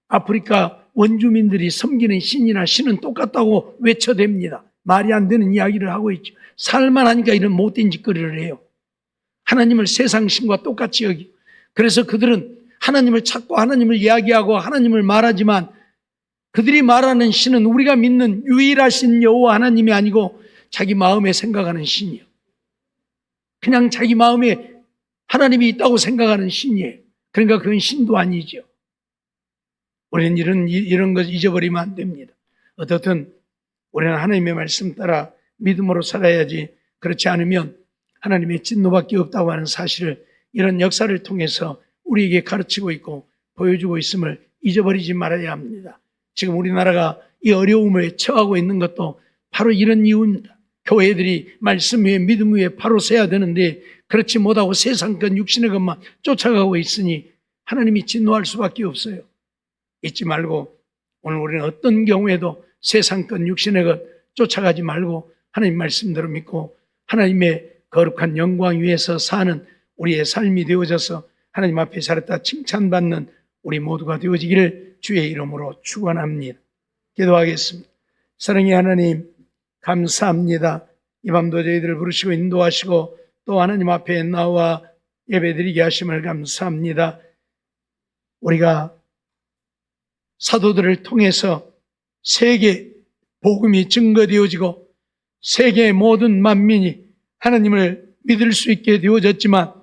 아프리카 원주민들이 섬기는 신이나 신은 똑같다고 외쳐댑니다. 말이 안 되는 이야기를 하고 있죠. 살만하니까 이런 못된 짓거리를 해요. 하나님을 세상 신과 똑같이 여기고, 그래서 그들은 하나님을 찾고 하나님을 이야기하고 하나님을 말하지만 그들이 말하는 신은 우리가 믿는 유일하신 여호와 하나님이 아니고 자기 마음에 생각하는 신이에요. 그냥 자기 마음에 하나님이 있다고 생각하는 신이에요. 그러니까 그건 신도 아니죠. 우리는 이런 것 잊어버리면 안 됩니다. 어떻든 우리는 하나님의 말씀 따라 믿음으로 살아야지, 그렇지 않으면 하나님의 진노밖에 없다고 하는 사실을 이런 역사를 통해서 우리에게 가르치고 있고 보여주고 있음을 잊어버리지 말아야 합니다. 지금 우리나라가 이 어려움을 처하고 있는 것도 바로 이런 이유입니다. 교회들이 말씀 위에 믿음 위에 바로 서야 되는데 그렇지 못하고 세상 것 육신의 것만 쫓아가고 있으니 하나님이 진노할 수밖에 없어요. 잊지 말고 오늘 우리는 어떤 경우에도 세상 것 육신의 것 쫓아가지 말고 하나님 말씀대로 믿고 하나님의 거룩한 영광 위에서 사는 우리의 삶이 되어져서 하나님 앞에 살았다 칭찬받는 우리 모두가 되어지기를 주의 이름으로 축원합니다. 기도하겠습니다. 사랑의 하나님, 감사합니다. 이 밤도 저희들을 부르시고 인도하시고 또 하나님 앞에 나와 예배드리게 하심을 감사합니다. 우리가 사도들을 통해서 세계 복음이 증거되어지고 세계의 모든 만민이 하나님을 믿을 수 있게 되어졌지만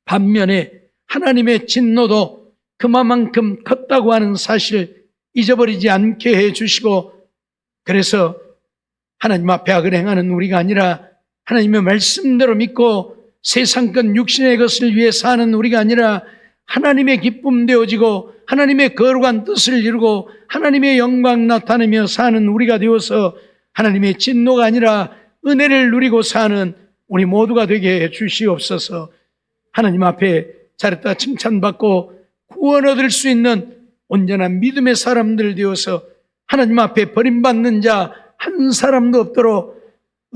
반면에 하나님의 진노도 그만큼 컸다고 하는 사실 잊어버리지 않게 해주시고, 그래서 하나님 앞에 악을 행하는 우리가 아니라 하나님의 말씀대로 믿고 세상 것 육신의 것을 위해 사는 우리가 아니라 하나님의 기쁨 되어지고 하나님의 거룩한 뜻을 이루고 하나님의 영광 나타내며 사는 우리가 되어서 하나님의 진노가 아니라 은혜를 누리고 사는 우리 모두가 되게 해 주시옵소서. 하나님 앞에 잘했다 칭찬받고 구원 얻을 수 있는 온전한 믿음의 사람들 되어서 하나님 앞에 버림받는 자 한 사람도 없도록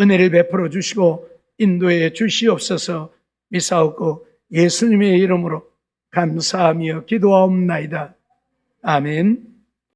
은혜를 베풀어 주시고 인도해 주시옵소서. 미사옵고 예수님의 이름으로 감사하며 기도하옵나이다. 아멘.